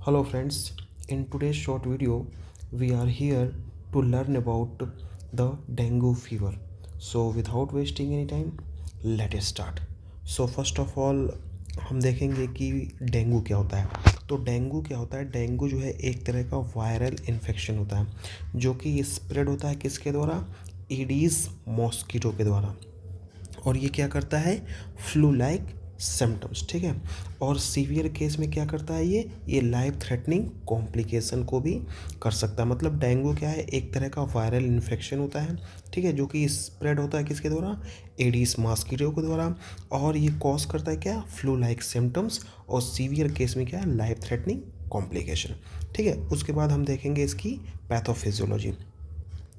Hello friends, in today's short video, we are here to learn about the dengue fever. So without wasting any time, let us start. So first of all, हम देखेंगे कि dengue क्या होता है। तो dengue क्या होता है? डेंगू जो है एक तरह का वायरल इन्फेक्शन होता है जो कि स्प्रेड होता है किसके द्वारा? ईडीज मॉस्किटो के द्वारा। और ये क्या करता है? फ्लू लाइक सिम्टम्स, ठीक है। और सीवियर केस में क्या करता है? ये लाइफ थ्रेटनिंग कॉम्प्लिकेशन को भी कर सकता है। मतलब डेंगू क्या है? एक तरह का वायरल इन्फेक्शन होता है, ठीक है, जो कि स्प्रेड होता है किसके द्वारा? एडिस मॉस्किटो के द्वारा। और ये कॉज करता है क्या? Flu like symptoms. और सीवियर केस में क्या है? लाइफ थ्रेटनिंग कॉम्प्लिकेशन, ठीक है। उसके बाद हम देखेंगे इसकी पैथोफिजियोलॉजी,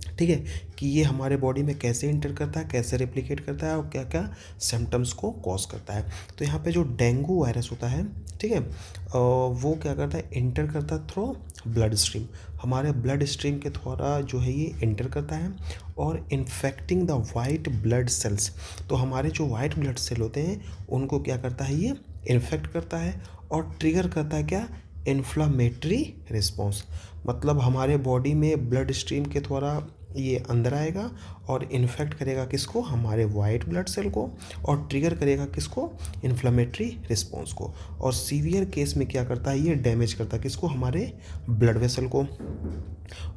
ठीक है, कि ये हमारे बॉडी में कैसे इंटर करता है, कैसे रेप्लिकेट करता है और क्या क्या सिम्टम्स को कॉज करता है। तो यहाँ पे जो डेंगू वायरस होता है, ठीक है, वो क्या करता है? इंटर करता है थ्रू ब्लड स्ट्रीम। हमारे ब्लड स्ट्रीम के द्वारा जो है ये इंटर करता है और infecting the white blood cells. तो हमारे जो वाइट ब्लड सेल होते हैं उनको क्या करता है? ये इन्फेक्ट करता है और ट्रिगर करता है क्या? Inflammatory response. मतलब हमारे बॉडी में ब्लड स्ट्रीम के द्वारा ये अंदर आएगा और इन्फेक्ट करेगा किसको? हमारे वाइट ब्लड सेल को। और ट्रिगर करेगा किसको? इन्फ्लामेटरी रिस्पॉन्स को। और सीवियर केस में क्या करता है? ये डैमेज करता है किसको? हमारे ब्लड वेसल को।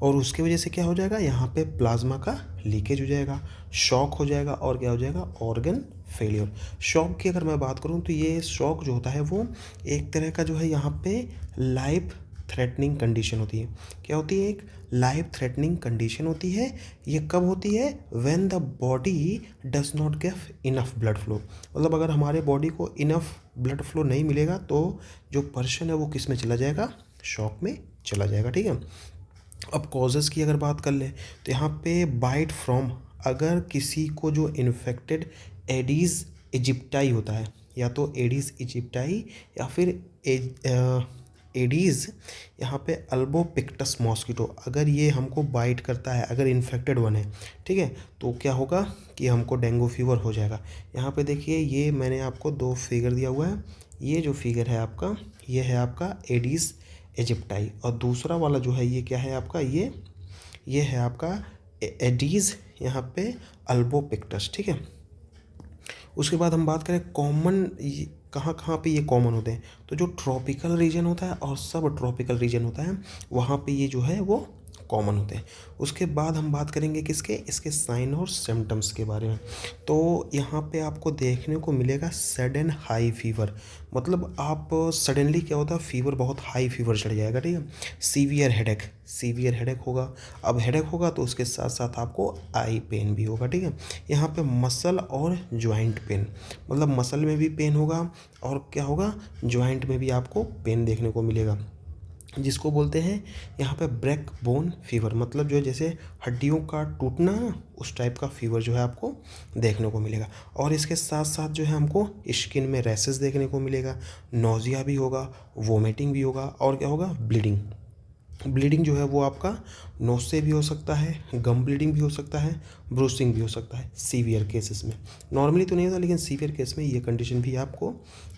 और उसकी वजह से क्या हो जाएगा? यहाँ पे प्लाज्मा का लीकेज हो जाएगा, शॉक हो जाएगा और क्या हो जाएगा? Organ failure. शॉक की अगर मैं बात करूँ तो ये शॉक जो होता है वो एक तरह का जो है यहाँ पे लाइफ थ्रेटनिंग कंडीशन होती है। क्या होती है? एक लाइफ थ्रेटनिंग कंडीशन होती है। ये कब होती है? When the body does not gave enough blood flow. मतलब अगर हमारे बॉडी को इनफ ब्लड फ्लो नहीं मिलेगा तो जो पर्सन है वो किस में चला जाएगा? शॉक में चला जाएगा, ठीक है। अब कॉजेज़ की अगर बात कर लें तो यहाँ पे बाइट फ्रॉम, अगर किसी को जो इन्फेक्टेड एडीज़ इजिप्टाई होता है, या तो एडीज़ इजिप्टाई या फिर एडीज़ यहाँ पे अल्बोपिक्टस मॉस्किटो, अगर ये हमको बाइट करता है, अगर इन्फेक्टेड वन है, ठीक है, तो क्या होगा कि हमको डेंगू फीवर हो जाएगा। यहाँ पे देखिए, ये मैंने आपको दो फिगर दिया हुआ है। ये जो फिगर है आपका, ये है आपका एडीज़ इजिप्टाई, और दूसरा वाला जो है ये क्या है आपका? ये है आपका एडीज़ यहाँ पे अल्बोपिक्टस, ठीक है। उसके बाद हम बात करें कॉमन, कहाँ कहाँ पे ये कॉमन होते हैं, तो जो ट्रॉपिकल रीजन होता है और सब ट्रॉपिकल रीजन होता है वहाँ पे ये जो है वो कॉमन होते हैं। उसके बाद हम बात करेंगे किसके? इसके साइन और सिम्टम्स के बारे में। तो यहाँ पे आपको देखने को मिलेगा सडन हाई फीवर। मतलब आप सडनली क्या होता है? फीवर, बहुत हाई फीवर चढ़ जाएगा, ठीक है। सीवियर हेडेक होगा। अब हेडेक होगा तो उसके साथ साथ आपको आई पेन भी होगा, ठीक है। यहाँ पे मसल और जॉइंट पेन, मतलब मसल में भी पेन होगा और क्या होगा? जॉइंट में भी आपको पेन देखने को मिलेगा, जिसको बोलते हैं यहाँ पे ब्रेक बोन फीवर। मतलब जो है जैसे हड्डियों का टूटना, उस टाइप का फीवर जो है आपको देखने को मिलेगा। और इसके साथ साथ जो है हमको स्किन में रैसेस देखने को मिलेगा, नोज़िया भी होगा, वोमिटिंग भी होगा और क्या होगा? ब्लीडिंग जो है वो आपका नोज से भी हो सकता है, गम ब्लीडिंग भी हो सकता है, ब्रूसिंग भी हो सकता है सीवियर केसेस में। नॉर्मली तो नहीं होता, लेकिन सीवियर केस में ये कंडीशन भी आपको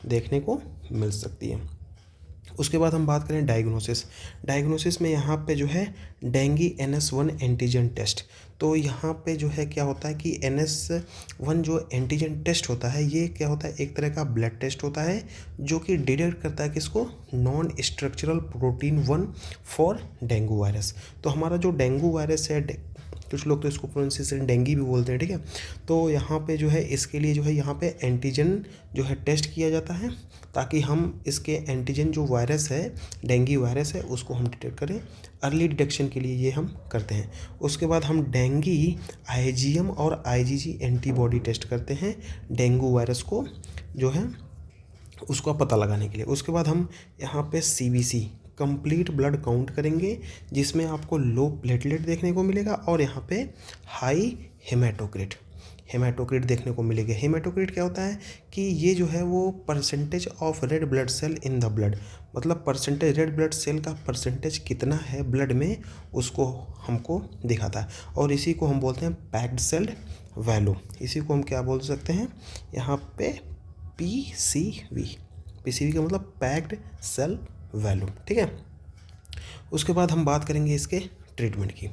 देखने को मिल सकती है। उसके बाद हम बात करें डायग्नोसिस में यहाँ पे जो है डेंगी NS1 एंटीजन टेस्ट। तो यहाँ पे जो है क्या होता है कि NS1 जो एंटीजन टेस्ट होता है, ये क्या होता है? एक तरह का ब्लड टेस्ट होता है जो कि डिटेक्ट करता है किसको? Non structural protein 1 for dengue virus. तो हमारा जो डेंगू वायरस है, कुछ लोग तो इसको प्रोनाउंसिएशन डेंगी भी बोलते हैं, ठीक है। तो यहाँ पे जो है इसके लिए जो है यहाँ पे एंटीजन जो है टेस्ट किया जाता है, ताकि हम इसके एंटीजन जो वायरस है, डेंगी वायरस है, उसको हम डिटेक्ट करें। अर्ली डिटेक्शन के लिए ये हम करते हैं। उसके बाद हम डेंगी IgM और IgG एंटीबॉडी टेस्ट करते हैं डेंगू वायरस को जो है उसका पता लगाने के लिए। उसके बाद हम यहाँ पे CBC कंप्लीट ब्लड काउंट करेंगे, जिसमें आपको लो प्लेटलेट देखने को मिलेगा और यहाँ पे हाई हेमाटोक्रिट देखने को मिलेगा। हेमाटोक्रिट क्या होता है कि ये जो है वो percentage of red blood cell in the blood, मतलब परसेंटेज रेड ब्लड सेल का परसेंटेज कितना है ब्लड में, उसको हमको दिखाता है। और इसी को हम बोलते हैं पैक्ड सेल वैल्यू। इसी को हम क्या बोल सकते हैं यहाँ पे? PCV का मतलब पैक्ड सेल वैल्यू, ठीक है। उसके बाद हम बात करेंगे इसके ट्रीटमेंट की।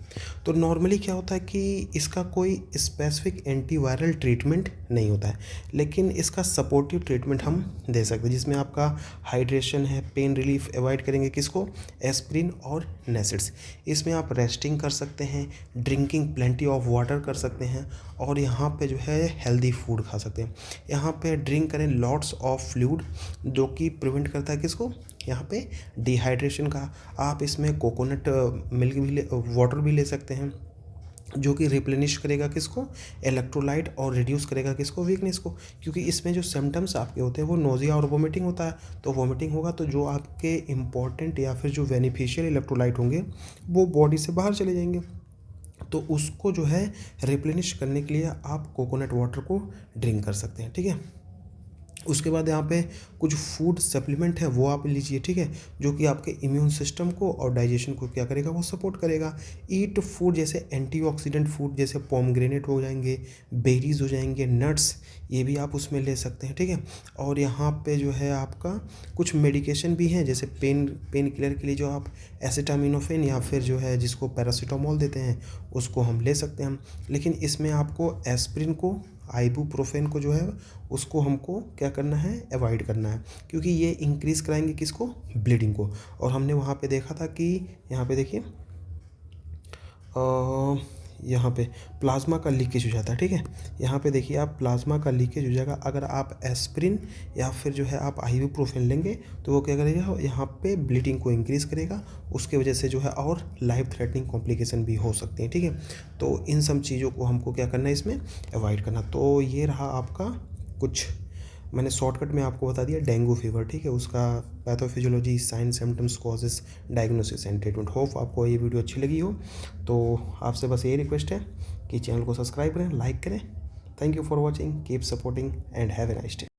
तो नॉर्मली क्या होता है कि इसका कोई स्पेसिफिक एंटीवायरल ट्रीटमेंट नहीं होता है, लेकिन इसका सपोर्टिव ट्रीटमेंट हम दे सकते हैं, जिसमें आपका हाइड्रेशन है, पेन रिलीफ अवॉइड करेंगे किसको, एस्प्रिन और नेसिड्स। इसमें आप रेस्टिंग कर सकते हैं, ड्रिंकिंग प्लेंटी ऑफ वाटर कर सकते हैं, और यहाँ पे जो है हेल्दी फूड खा सकते हैं। यहाँ पे ड्रिंक करें लॉट्स ऑफ फ्लूइड, जो कि प्रिवेंट करता है किसको, यहाँ पे डिहाइड्रेशन का। आप इसमें कोकोनट मिल्क भी वाटर भी ले सकते हैं, जो कि रिप्लेनिश करेगा किसको, इलेक्ट्रोलाइट, और रिड्यूस करेगा किसको, वीकनेस को। क्योंकि इसमें जो सिम्टम्स आपके होते हैं वो नोजिया और वोमिटिंग होता है, तो वोमिटिंग होगा तो जो आपके इंपॉर्टेंट या फिर जो बेनिफिशियल इलेक्ट्रोलाइट होंगे वो बॉडी से बाहर चले जाएंगे। तो उसको जो है रिप्लेनिश करने के लिए आप कोकोनट वाटर को ड्रिंक कर सकते हैं, ठीक है। उसके बाद यहाँ पे कुछ फूड सप्लीमेंट है वो आप लीजिए, ठीक है, जो कि आपके इम्यून सिस्टम को और डाइजेशन को क्या करेगा, वो सपोर्ट करेगा। ईट फूड जैसे एंटीऑक्सीडेंट फूड, जैसे पोमग्रेनेट हो जाएंगे, बेरीज हो जाएंगे, नट्स, ये भी आप उसमें ले सकते हैं, ठीक है। और यहाँ पे जो है आपका कुछ मेडिकेशन भी हैं, जैसे पेन किलर के लिए जो आप एसिटामिनोफेन या फिर जो है जिसको पैरासीटामोल देते हैं उसको हम ले सकते हैं। लेकिन इसमें आपको एस्प्रिन को, आइबुप्रोफेन को जो है उसको हमको क्या करना है, अवॉइड करना है, क्योंकि ये इंक्रीज़ कराएंगे किसको, ब्लीडिंग को। और हमने वहाँ पे देखा था कि यहाँ पे देखिए यहाँ पे प्लाज्मा का लीकेज हो जाता है, ठीक है। यहाँ पे देखिए आप प्लाज्मा का लीकेज हो जाएगा अगर आप एस्प्रिन या फिर जो है आप आइबुप्रोफेन लेंगे, तो वो क्या करेगा, यहाँ पे ब्लीडिंग को इंक्रीज़ करेगा, उसके वजह से जो है और लाइफ थ्रेटनिंग कॉम्प्लिकेशन भी हो सकते हैं, ठीक है। तो इन सब चीज़ों को हमको क्या करना है, इसमें अवॉइड करना। तो ये रहा आपका कुछ, मैंने शॉर्टकट में आपको बता दिया डेंगू फीवर, ठीक है, उसका pathophysiology, sign, symptoms, causes, diagnosis and treatment. Hope आपको ये वीडियो अच्छी लगी हो। तो आपसे बस यही रिक्वेस्ट है कि चैनल को सब्सक्राइब करें, लाइक करें। Thank you for watching, keep supporting and have a nice day.